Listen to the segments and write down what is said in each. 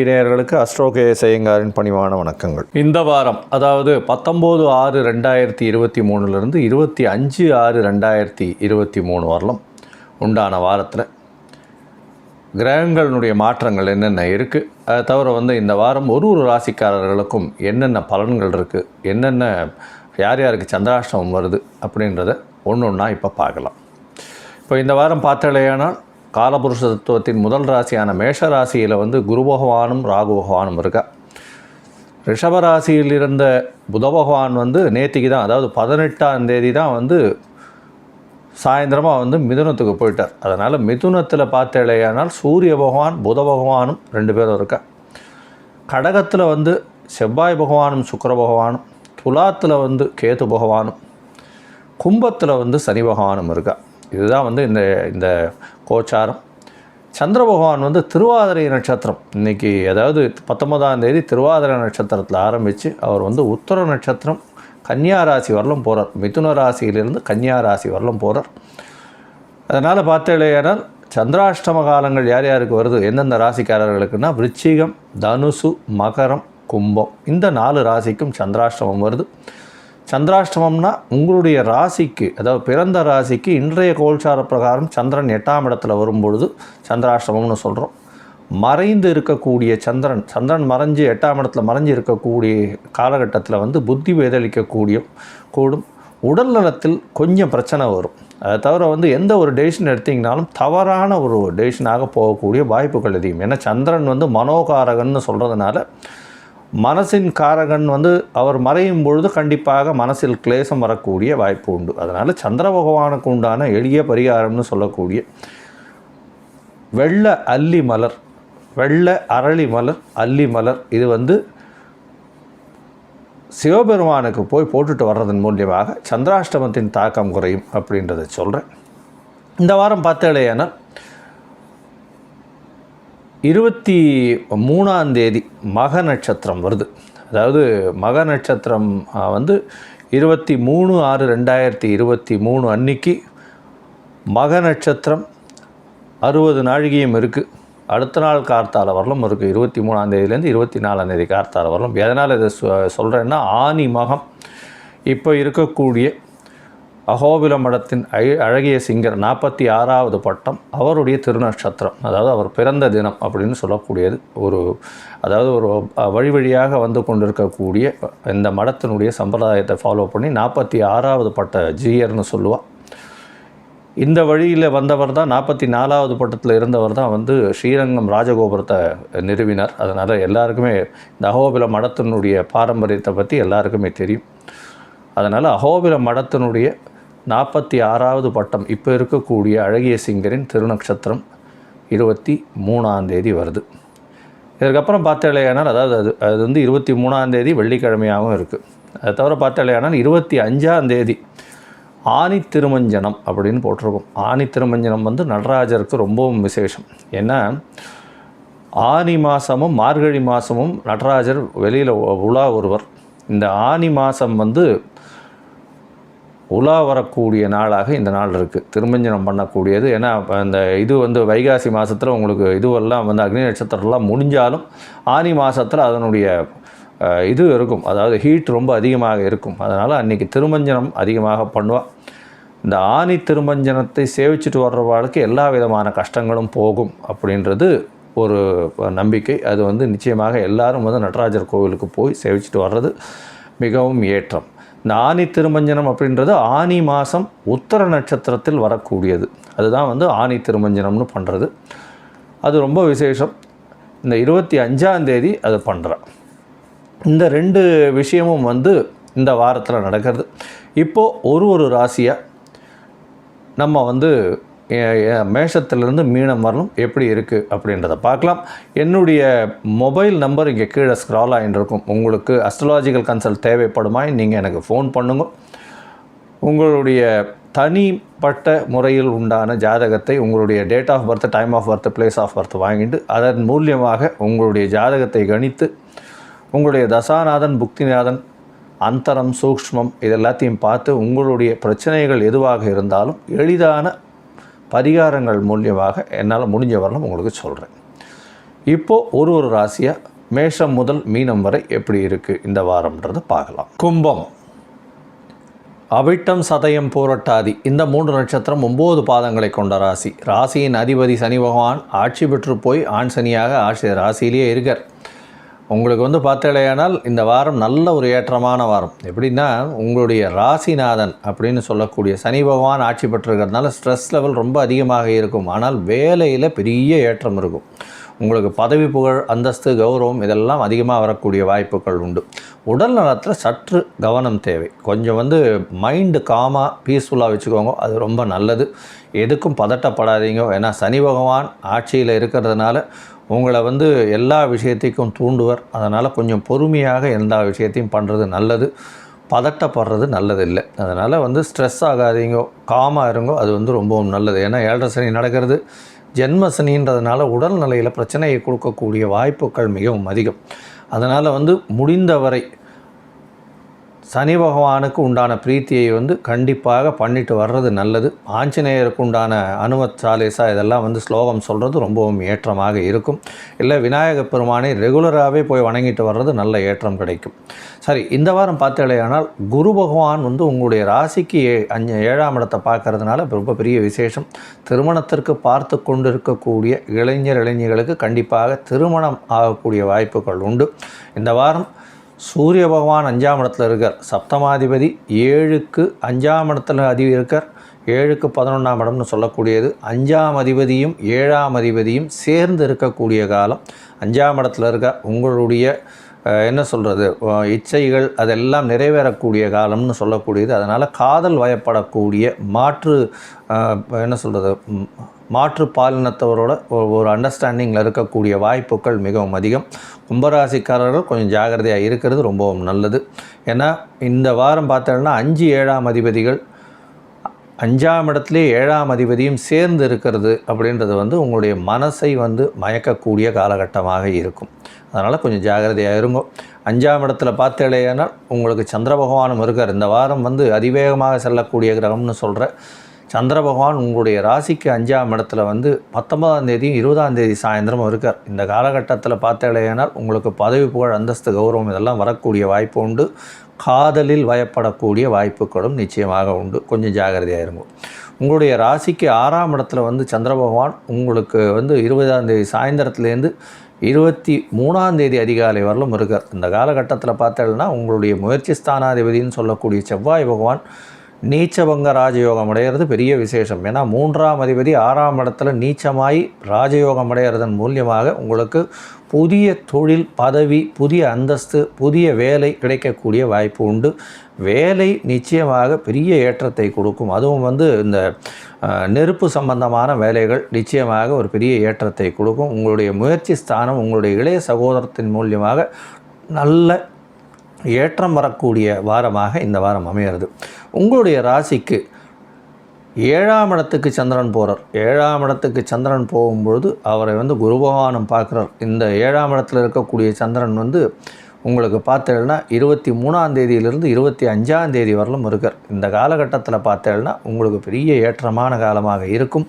நேயர்களுக்கு அஸ்ட்ரோகே செய்யங்காரின் பணிவான வணக்கங்கள். இந்த வாரம், அதாவது 19/6/2023 25/6/2023 வரலாம் உண்டான வாரத்தில் கிரகங்களுடைய மாற்றங்கள் என்னென்ன இருக்குது, அதை தவிர இந்த வாரம் ஒரு ராசிக்காரர்களுக்கும் என்னென்ன பலன்கள் இருக்குது, என்னென்ன யார் யாருக்கு சந்திராஷ்டமம் வருது அப்படின்றத ஒன்று ஒன்றா இப்போ பார்க்கலாம். இப்போ இந்த வாரம் பார்த்தாலேயானால் காலபுருஷ தத்துவத்தின் முதல் ராசியான மேஷ ராசியில் குரு பகவானும் ராகு பகவானும் இருக்கா. ரிஷபராசியில் இருந்த புத பகவான் நேற்றுக்கு தான், அதாவது 18ஆம் தேதி தான் சாயந்தரமாக மிதுனத்துக்கு போயிட்டார். அதனால் மிதுனத்தில் பார்த்தேலையானால் சூரிய பகவான் புத பகவானும் 2 பேரும் இருக்கா. கடகத்தில் செவ்வாய் பகவானும் சுக்கிர பகவானும், துலாத்தில் கேது பகவானும், கும்பத்தில் சனி பகவானும் இருக்கா. இதுதான் இந்த கோச்சாரம். சந்திர பகவான் திருவாதிரை நட்சத்திரம் இன்றைக்கி, அதாவது 19ஆம் தேதி திருவாதிரை நட்சத்திரத்தில் ஆரம்பித்து அவர் உத்தர நட்சத்திரம் கன்னியா ராசி வரலும் போகிறார். மிதுன ராசியிலிருந்து கன்னியா ராசி வரலும் போகிறார். அதனால் பார்த்தேனால் சந்திராஷ்டம காலங்கள் யார் யாருக்கு வருது, எந்தெந்த ராசிக்காரர்களுக்குன்னா விருச்சிகம், தனுசு, மகரம், கும்பம், இந்த 4 ராசிக்கும் சந்திராஷ்டமம் வருது. சந்திராஷ்டமம்னா உங்களுடைய ராசிக்கு, அதாவது பிறந்த ராசிக்கு இன்றைய கோல்சார பிரகாரம் சந்திரன் 8ஆம் இடத்துல வரும்பொழுது சந்திராஷ்டமம்னு சொல்கிறோம். மறைந்து இருக்கக்கூடிய சந்திரன் மறைஞ்சு 8ஆம் இடத்துல மறைஞ்சு இருக்கக்கூடிய காலகட்டத்தில் புத்தி கூடும். உடல் நலத்தில் கொஞ்சம் பிரச்சனை வரும். அதை தவிர எந்த ஒரு டெசிஷன் எடுத்திங்கனாலும் தவறான ஒரு டெசிஷனாக போகக்கூடிய வாய்ப்புகள் அதிகம். ஏன்னா சந்திரன் மனோகாரகன்னு சொல்கிறதுனால மனசின் காரகன் அவர் மறையும் பொழுது கண்டிப்பாக மனசில் கிளேசம் வரக்கூடிய வாய்ப்பு உண்டு. அதனால் சந்திர பகவானுக்கு உண்டான எளிய பரிகாரம்னு சொல்லக்கூடிய வெள்ளை அல்லி மலர், வெள்ளை அரளி மலர், அல்லி மலர், இது சிவபெருமானுக்கு போய் போட்டுட்டு வர்றதன் மூலியமாக சந்திராஷ்டமத்தின் தாக்கம் குறையும் அப்படின்றத சொல்கிறேன். இந்த வாரம் பார்த்தேலையானால் 23ஆம் தேதி மக நட்சத்திரம் வருது. அதாவது மக நட்சத்திரம் 23/6/2023 அன்னைக்கு மக நட்சத்திரம் 60 நாழிகையும் இருக்குது. அடுத்த நாள் கார்த்தால வரலும் இருக்குது. 23ஆம் தேதியிலேருந்து 24ஆம் தேதி கார்த்தால வரலும். எதனால் இதை சொல்கிறேன்னா, ஆனி மகம் இப்போ இருக்கக்கூடிய அகோபில மடத்தின் அழகிய சிங்கர் 46வது பட்டம் அவருடைய திருநட்சத்திரம், அதாவது அவர் பிறந்த தினம் அப்படின்னு சொல்லக்கூடியது. அதாவது ஒரு வழியாக கொண்டிருக்கக்கூடிய இந்த மடத்தினுடைய சம்பிரதாயத்தை ஃபாலோ பண்ணி 46வது பட்ட ஜீயர்னு சொல்லுவாள். இந்த வழியில் வந்தவர் தான் 44வது பட்டத்தில் இருந்தவர் தான் ஸ்ரீரங்கம் ராஜகோபுரத்தை நிறுவினார். அதனால் எல்லாருக்குமே இந்த அகோபில மடத்தினுடைய பாரம்பரியத்தை பற்றி எல்லாருக்குமே தெரியும். அதனால் அகோபில மடத்தினுடைய 46வது பட்டம் இப்போ இருக்கக்கூடிய அழகிய சிங்கரின் திருநட்சத்திரம் 23ஆம் தேதி வருது. இதற்கப்புறம் பார்த்தாலேயானால், அதாவது அது 23ஆம் தேதி வெள்ளிக்கிழமையாகவும் இருக்குது. அதை தவிர பார்த்தாலேயானால் 25ஆம் தேதி ஆனி திருமஞ்சனம் அப்படின்னு போட்டிருக்கும். ஆனி திருமஞ்சனம் நடராஜருக்கு ரொம்பவும் விசேஷம். ஏன்னா ஆனி மாதமும் மார்கழி மாதமும் நடராஜர் வெளியில் உலா ஒருவர். இந்த ஆனி மாதம் உலா வரக்கூடிய நாளாக இந்த நாள் இருக்குது, திருமஞ்சனம் பண்ணக்கூடியது. ஏன்னா அந்த இது வைகாசி மாதத்தில் உங்களுக்கு இதுவெல்லாம் அக்னி நட்சத்திரம்லாம் முடிஞ்சாலும் ஆனி மாதத்தில் அதனுடைய இது இருக்கும், அதாவது ஹீட் ரொம்ப அதிகமாக இருக்கும். அதனால் அன்றைக்கி திருமஞ்சனம் அதிகமாக பண்ணுவாள். இந்த ஆனி திருமஞ்சனத்தை சேவிச்சுட்டு வர்றவாளுக்கு எல்லா விதமான கஷ்டங்களும் போகும் அப்படின்றது ஒரு நம்பிக்கை. அது நிச்சயமாக எல்லாரும் நடராஜர் கோவிலுக்கு போய் சேவிச்சுட்டு வர்றது மிகவும் ஏற்றம். இந்த ஆனி திருமஞ்சனம் அப்படின்றது ஆனி மாதம் உத்தர நட்சத்திரத்தில் வரக்கூடியது. அதுதான் ஆனி திருமஞ்சனம்னு பண்ணுறது. அது ரொம்ப விசேஷம். இந்த 25ஆம் தேதி அது பண்ணுறேன். இந்த 2 விஷயமும் இந்த வாரத்தில் நடக்கிறது. இப்போது ஒரு ராசியாக நம்ம மேஷத்திலிருந்து மீனம் வரலும் எப்படி இருக்குது அப்படின்றத பார்க்கலாம். என்னுடைய மொபைல் நம்பர் இங்கே கீழே ஸ்க்ரால் ஆகிட்டு இருக்கும். உங்களுக்கு அஸ்ட்ராலாஜிக்கல் கன்சல்ட் தேவைப்படுமா, நீங்கள் எனக்கு ஃபோன் பண்ணுங்க. உங்களுடைய தனிப்பட்ட முறையில் உண்டான ஜாதகத்தை, உங்களுடைய date of birth, time of birth, place of birth வாங்கிட்டு அதன் மூலியமாக உங்களுடைய ஜாதகத்தை கணித்து உங்களுடைய தசாநாதன், புக்திநாதன், அந்தரம் சூக்ஷ்மம் இதெல்லாத்தையும் பார்த்து உங்களுடைய பிரச்சனைகள் எதுவாக இருந்தாலும் எளிதான பரிகாரங்கள் மூலியமாக என்னால் முடிஞ்ச வரலும் உங்களுக்கு சொல்கிறேன். இப்போது ஒரு ராசியாக மேஷம் முதல் மீனம் வரை எப்படி இருக்குது இந்த வாரம்ன்றதை பார்க்கலாம். கும்பம், அவிட்டம், சதயம், பூரட்டாதி இந்த 3 நட்சத்திரம் 9 பாதங்களை கொண்ட ராசி. ராசியின் அதிபதி சனி பகவான் ஆட்சி பெற்று போய் ஆண் சனியாக ராசியிலேயே இருக்கார். உங்களுக்கு பார்த்தேலையானால் இந்த வாரம் நல்ல ஒரு ஏற்றமான வாரம். எப்படின்னா உங்களுடைய ராசிநாதன் அப்படின்னு சொல்லக்கூடிய சனி பகவான் ஆட்சி பெற்றிருக்கிறதுனால ஸ்ட்ரெஸ் லெவல் ரொம்ப அதிகமாக இருக்கும். ஆனால் வேலையில் பெரிய ஏற்றம் இருக்கும். உங்களுக்கு பதவி, புகழ், அந்தஸ்து, கௌரவம் இதெல்லாம் அதிகமாக வரக்கூடிய வாய்ப்புகள் உண்டு. உடல் நலத்தில் சற்று கவனம் தேவை. கொஞ்சம் மைண்டு காமாக பீஸ்ஃபுல்லாக வச்சுக்கோங்க, அது ரொம்ப நல்லது. எதுக்கும் பதட்டப்படாதீங்க. ஏன்னா சனி பகவான் ஆட்சியில் இருக்கிறதுனால உங்களை எல்லா விஷயத்தையும் தூண்டுவர். அதனால் கொஞ்சம் பொறுமையாக எல்லா விஷயத்தையும் பண்ணுறது நல்லது. பதட்டப்படுறது நல்லதில்லை. அதனால் ஸ்ட்ரெஸ் ஆகாதீங்க, காமாக இருங்கோ, அது ரொம்பவும் நல்லது. ஏன்னா 7.5 சனி நடக்கிறது. ஜென்மசனின்றதுனால உடல்நிலையில் பிரச்சனையை கொடுக்கக்கூடிய வாய்ப்புகள் மிகவும் அதிகம். அதனால் முடிந்தவரை சனி பகவானுக்கு உண்டான பிரீத்தியை கண்டிப்பாக பண்ணிட்டு வர்றது நல்லது. ஆஞ்சநேயருக்கு உண்டான அனுமத் சாலேசா இதெல்லாம் ஸ்லோகம் சொல்கிறது ரொம்பவும் ஏற்றமாக இருக்கும். இல்லை விநாயகப் பெருமானை ரெகுலராகவே போய் வணங்கிட்டு வர்றது நல்ல ஏற்றம் கிடைக்கும். சரி, இந்த வாரம் பார்த்தேலையானால் குரு பகவான் உங்களுடைய ராசிக்கு 7ஆம் இடத்தை பார்க்கறதுனால ரொம்ப பெரிய விசேஷம். திருமணத்திற்கு பார்த்து கொண்டு இருக்கக்கூடிய இளைஞர்களுக்கு கண்டிப்பாக திருமணம் ஆகக்கூடிய வாய்ப்புகள் உண்டு. இந்த வாரம் சூரிய பகவான் 5ஆம் இடத்துல இருக்கார். சப்தமாதிபதி 7க்கு 5ஆம் இடத்துல அதிபதி இருக்கார். 7க்கு 11ஆம் இடம்னு சொல்லக்கூடியது. 5ஆம் அதிபதியும் 7ஆம் அதிபதியும் சேர்ந்து இருக்கக்கூடிய காலம். 5ஆம் இடத்துல இருக்க உங்களுடைய என்ன சொல்கிறது இச்சைகள் அதெல்லாம் நிறைவேறக்கூடிய காலம்னு சொல்லக்கூடியது. அதனால் காதல் வயப்படக்கூடிய மாற்று பாலினத்தவரோட ஒரு அண்டர்ஸ்டாண்டிங்கில் இருக்கக்கூடிய வாய்ப்புகள் மிகவும் அதிகம். கும்பராசிக்காரர்கள் கொஞ்சம் ஜாகிரதையாக இருக்கிறது ரொம்பவும் நல்லது. ஏன்னா இந்த வாரம் பார்த்தோன்னா 5, 7ஆம் அதிபதிகள் 5ஆம் இடத்துலேயே 7ஆம் அதிபதியும் சேர்ந்து இருக்கிறது அப்படின்றது உங்களுடைய மனசை மயக்கக்கூடிய காலகட்டமாக இருக்கும். அதனால் கொஞ்சம் ஜாகிரதையாக இருங்கோ. 5ஆம் இடத்துல பார்த்தேலையானால் உங்களுக்கு சந்திர பகவானும் இருக்கார். இந்த வாரம் அதிவேகமாக செல்லக்கூடிய கிரகம்னு சொல்கிற சந்திர பகவான் உங்களுடைய ராசிக்கு 5ஆம் இடத்துல 19ஆம் தேதியும் 20ஆம் தேதி சாயந்தரமும் இருக்கார். இந்த காலகட்டத்தில் பார்த்தேலையானால் உங்களுக்கு பதவி, புகழ், அந்தஸ்து, கௌரவம் இதெல்லாம் வரக்கூடிய வாய்ப்பு உண்டு. காதலில் வயப்படக்கூடிய வாய்ப்புகளும் நிச்சயமாக உண்டு. கொஞ்சம் ஜாகிரதையாக இருக்கும். உங்களுடைய ராசிக்கு 6ஆம் இடத்துல சந்திர பகவான் உங்களுக்கு 20ஆம் தேதி சாயந்தரத்துலேருந்து 23ஆம் தேதி அதிகாலை வரலும் இருக்கார். இந்த காலகட்டத்தில் பார்த்தேன்னா உங்களுடைய முயற்சி ஸ்தானாதிபதினு சொல்லக்கூடிய செவ்வாய் பகவான் நீச்சபங்க ராஜயோகம் அடைகிறது பெரிய விசேஷம். ஏன்னா 3ஆம் அதிபதி 6ஆம் இடத்துல நீச்சமாய் ராஜயோகம் அடைகிறதன் மூலியமாக உங்களுக்கு புதிய தொழில், பதவி, புதிய அந்தஸ்து, புதிய வேலை கிடைக்கக்கூடிய வாய்ப்பு உண்டு. வேலை நிச்சயமாக பெரிய ஏற்றத்தை கொடுக்கும். அதுவும் இந்த நெருப்பு சம்பந்தமான வேலைகள் நிச்சயமாக ஒரு பெரிய ஏற்றத்தை கொடுக்கும். உங்களுடைய முயற்சி ஸ்தானம் உங்களுடைய இளைய சகோதரத்தின் மூலியமாக நல்ல ஏற்றம் வரக்கூடிய வாரமாக இந்த வாரம் அமைகிறது. உங்களுடைய ராசிக்கு 7ஆம் இடத்துக்கு சந்திரன் போகிறார். 7ஆம் இடத்துக்கு சந்திரன் போகும்பொழுது அவரை குரு பகவானும் பார்க்குறார். இந்த 7ஆம் இடத்துல இருக்கக்கூடிய சந்திரன் உங்களுக்கு பார்த்தேன்னா 23ஆம் தேதியிலிருந்து 25ஆம் தேதி வரலும் இருக்கார். இந்த காலகட்டத்தில் பார்த்தேன்னா உங்களுக்கு பெரிய ஏற்றமான காலமாக இருக்கும்.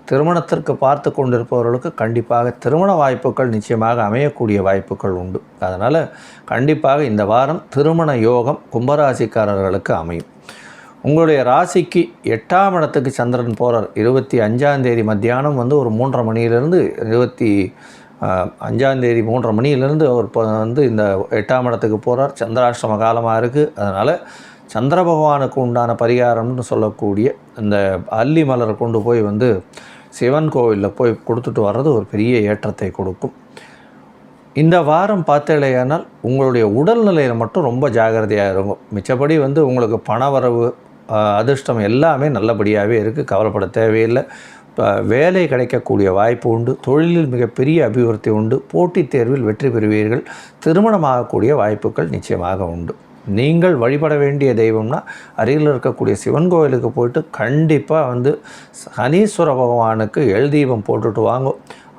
திருமணத்திற்கு பார்த்து கொண்டிருப்பவர்களுக்கு கண்டிப்பாக திருமண வாய்ப்புகள் நிச்சயமாக அமையக்கூடிய வாய்ப்புகள் உண்டு. அதனால் கண்டிப்பாக இந்த வாரம் திருமண யோகம் கும்பராசிக்காரர்களுக்கு அமையும். உங்களுடைய ராசிக்கு 8ஆம் இடத்துக்கு சந்திரன் போகிறார். 25ஆம் தேதி மத்தியானம் ஒரு 3:30 மணியிலிருந்து 25ஆம் தேதி 3:30 மணியிலிருந்து அவர் இந்த 8ஆம் இடத்துக்கு போகிறார். சந்திராஷ்டம காலமாக இருக்குது. அதனால் சந்திர பகவானுக்கு உண்டான பரிகாரம்னு சொல்லக்கூடிய இந்த அல்லி மலரை கொண்டு போய் சிவன் கோவிலில் போய் கொடுத்துட்டு வர்றது ஒரு பெரிய ஏற்றத்தை கொடுக்கும். இந்த வாரம் பார்த்தேலையானால் உங்களுடைய உடல்நிலையில் மட்டும் ரொம்ப ஜாகிரதையாக இருக்கும். மிச்சப்படி உங்களுக்கு பணவரவு, அதிர்ஷ்டம் எல்லாமே நல்லபடியாகவே இருக்குது. கவலைப்பட தேவையில்லை. வேலை கிடைக்கக்கூடிய வாய்ப்பு உண்டு. தொழிலில் மிகப்பெரிய அபிவிருத்தி உண்டு. போட்டித் தேர்வில் வெற்றி பெறுவீர்கள். திருமணமாகக்கூடிய வாய்ப்புகள் நிச்சயமாக உண்டு. நீங்கள் வழிபட வேண்டிய தெய்வம்னா அருகில் இருக்கக்கூடிய சிவன் கோவிலுக்கு போயிட்டு கண்டிப்பாக சனீஸ்வர பகவானுக்கு எள் தீபம் போட்டுட்டு வாங்க.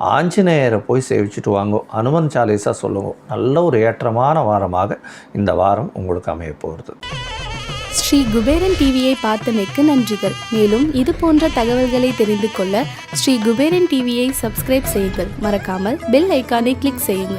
ஆஞ்சநேயரை போய் சேவிச்சுட்டு வாங்கோ, அனுமன் சாலிசா சொல்லுங்க. நல்ல ஒரு ஏற்றமான வாரமாக இந்த வாரம் உங்களுக்கு அமைய போகிறது. ஸ்ரீ குபேரன் டிவியை பார்த்தமைக்கு நன்றிகள். மேலும் இது போன்ற தகவல்களை தெரிந்து கொள்ள ஸ்ரீ குபேரன் டிவியை சப்ஸ்கிரைப் செய்யுங்கள். மறக்காமல் பெல் ஐக்கானை கிளிக் செய்யுங்கள்.